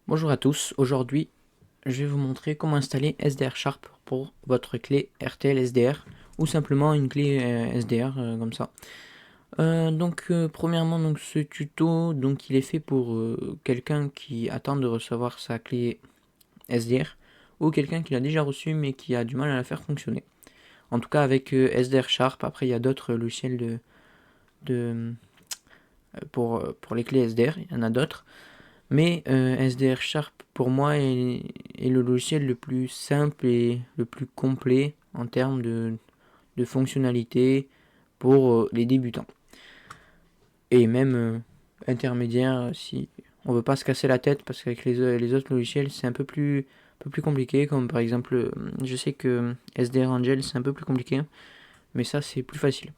Bonjour à tous, aujourd'hui je vais vous montrer comment installer SDR Sharp pour votre clé RTL SDR ou simplement une clé SDR comme ça. Premièrement ce tuto il est fait pour quelqu'un qui attend de recevoir sa clé SDR ou quelqu'un qui l'a déjà reçu mais qui a du mal à la faire fonctionner. En tout cas avec SDR Sharp. Après il y a d'autres logiciels de pour les clés SDR, il y en a d'autres. Mais SDR Sharp pour moi est le logiciel le plus simple et le plus complet en termes de fonctionnalités pour les débutants. Et même intermédiaires si on veut pas se casser la tête, parce qu'avec les autres logiciels c'est un peu plus compliqué, comme par exemple je sais que SDR Angel c'est un peu plus compliqué, mais ça c'est plus facile.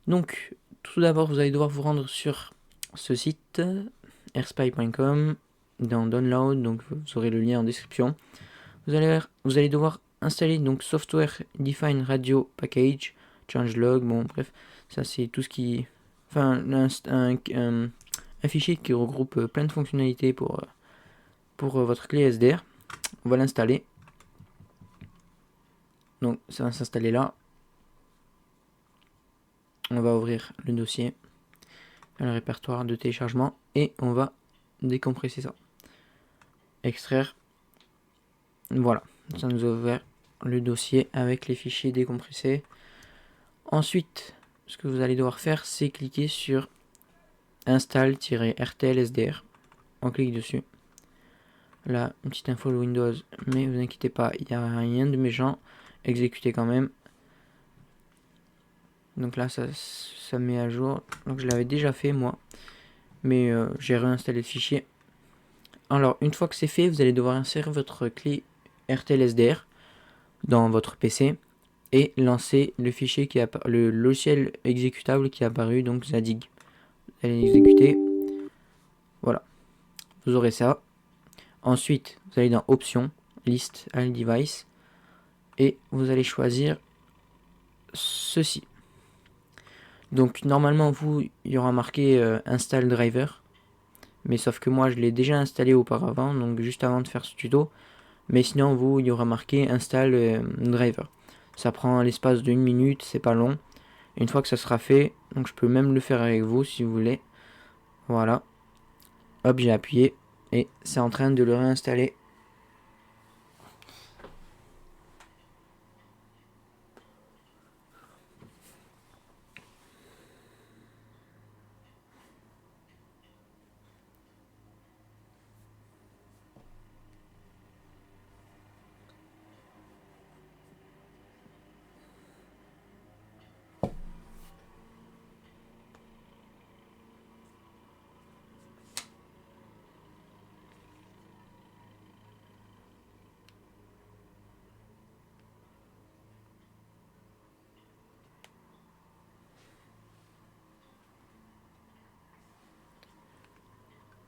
Donc tout d'abord vous allez devoir vous rendre sur ce site airspy.com dans Download, donc vous aurez le lien en description. Vous allez devoir installer donc Software Define Radio Package, Changelog, bon bref, ça c'est tout ce qui... Enfin, un fichier qui regroupe plein de fonctionnalités pour votre clé SDR. On va l'installer. Donc ça va s'installer là. On va ouvrir le dossier, le répertoire de téléchargement, et on va décompresser ça. Extraire. Voilà, ça nous a ouvert le dossier avec les fichiers décompressés. Ensuite, ce que vous allez devoir faire, c'est cliquer sur install-rtlsdr. On clique dessus. Là, une petite info de Windows, mais vous inquiétez pas, il n'y a rien de méchant. Exécutez quand même. Donc là, ça met à jour. Donc je l'avais déjà fait moi, mais j'ai réinstallé le fichier. Alors, une fois que c'est fait, vous allez devoir insérer votre clé RTLSDR dans votre PC et lancer le fichier le logiciel exécutable qui est apparu, donc Zadig. Vous allez exécuter. Voilà, vous aurez ça. Ensuite, vous allez dans Options, List All Device, et vous allez choisir ceci. Donc normalement, il y aura marqué Install Driver, mais sauf que moi je l'ai déjà installé auparavant, donc juste avant de faire ce tuto. Mais sinon, il y aura marqué Install Driver. Ça prend l'espace de 1 minute, c'est pas long. Et une fois que ça sera fait, donc je peux même le faire avec vous si vous voulez. Voilà. Hop, j'ai appuyé et c'est en train de le réinstaller.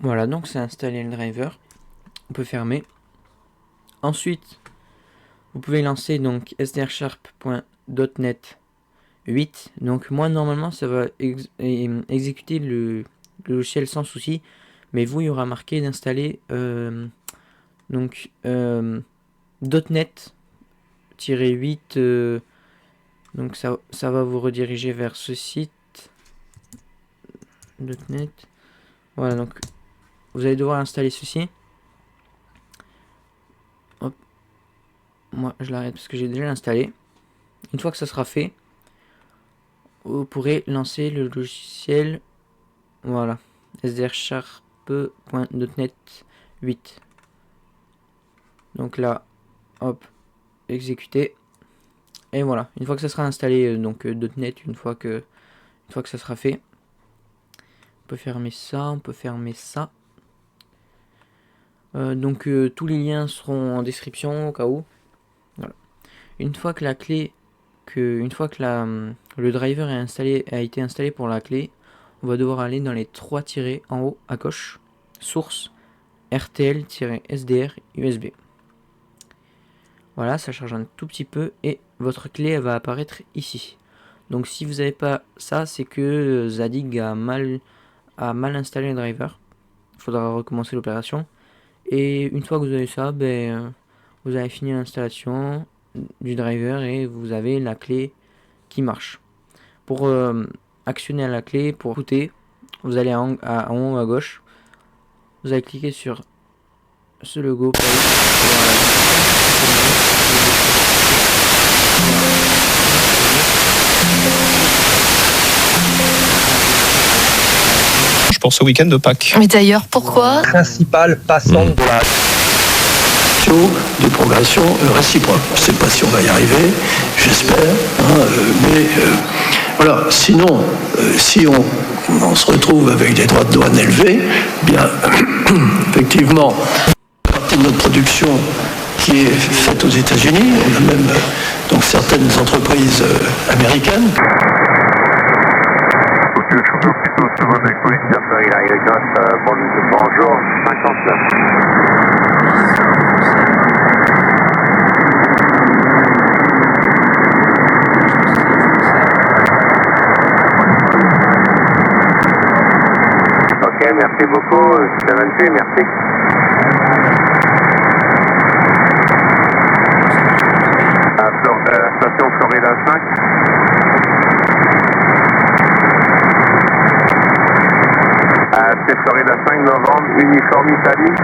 Voilà, donc c'est installé le driver. On peut fermer. Ensuite, vous pouvez lancer donc sdrsharp.net 8. Donc moi normalement ça va exécuter le logiciel sans souci, mais vous il y aura marqué d'installer .net-8. Donc ça va vous rediriger vers ce site .net. Voilà, donc vous allez devoir installer ceci. Hop, moi je l'arrête parce que j'ai déjà installé. Une fois que ça sera fait, vous pourrez lancer le logiciel. Voilà, sdrsharp.net 8. Donc là, hop, exécuter. Et voilà, une fois que ça sera installé, .net, une fois que ça sera fait, on peut fermer ça, on peut fermer ça. Tous les liens seront en description au cas où. Voilà. Une fois que le driver a été installé pour la clé, on va devoir aller dans les 3 tirets en haut à gauche, source, RTL-SDR USB. Voilà, ça charge un tout petit peu et votre clé elle va apparaître ici. Donc si vous n'avez pas ça, c'est que Zadig a mal installé le driver. Il faudra recommencer l'opération. Et une fois que vous avez ça, vous avez fini l'installation du driver et vous avez la clé qui marche. Pour actionner la clé, pour écouter, vous allez en haut à gauche, vous allez cliquer sur ce logo. Pour ce week-end de Pâques. Mais d'ailleurs, pourquoi principal passant de la de progression réciproque. Je ne sais pas si on va y arriver, j'espère, mais voilà. Sinon, si on se retrouve avec des droits de douane élevés, bien, effectivement, une partie de notre production qui est faite aux États-Unis, on a même donc certaines entreprises américaines. Bonjour, 59. Ok, merci beaucoup, c'est merci. Station Florida 5. C'est Florida 5 novembre, uniforme Italie.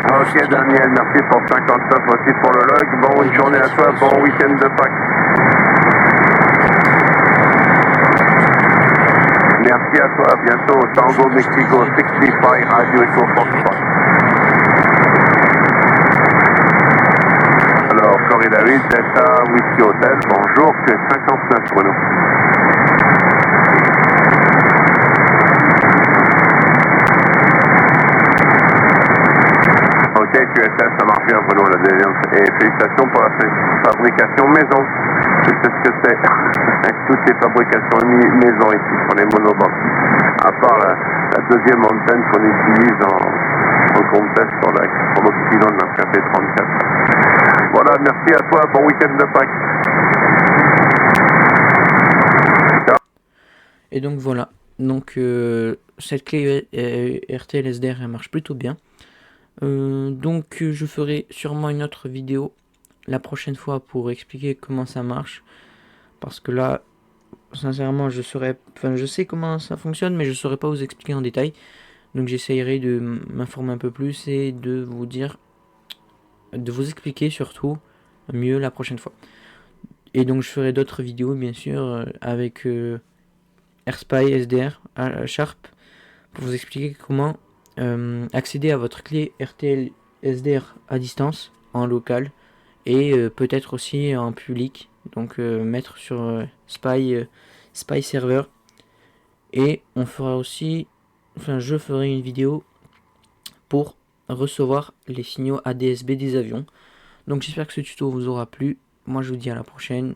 Ok Daniel, merci pour 59 aussi pour le log. Bonne journée à toi, bon week-end de Pâques. Merci à toi, à bientôt. Tango Mexico 65 Radio Echo Foxtrot. Alors, Florida 8, Delta, Whiskey Hotel, bonjour, tu es 59 Bruno. Ok, QSS, ça marche bien Bruno, la deuxième. Et félicitations pour la fabrication maison. Je sais ce que c'est. Toutes les fabrications maison ici sur les monobox. À part la deuxième antenne qu'on utilise en contest pour l'oxydant d'un café 34. Voilà, merci à toi, bon week-end de Pâques. Et donc voilà, donc cette clé RTL SDR elle marche plutôt bien. Donc je ferai sûrement une autre vidéo la prochaine fois pour expliquer comment ça marche. Parce que là, sincèrement, je sais comment ça fonctionne, mais je ne saurais pas vous expliquer en détail. Donc j'essayerai de m'informer un peu plus et de vous expliquer surtout mieux la prochaine fois. Et donc je ferai d'autres vidéos bien sûr avec AirSpy SDR Sharp pour vous expliquer comment accéder à votre clé RTL SDR à distance en local et peut-être aussi en public. Donc mettre sur Spy Server. Et on fera aussi, je ferai une vidéo pour recevoir les signaux ADSB des avions. Donc j'espère que ce tuto vous aura plu. Moi je vous dis à la prochaine.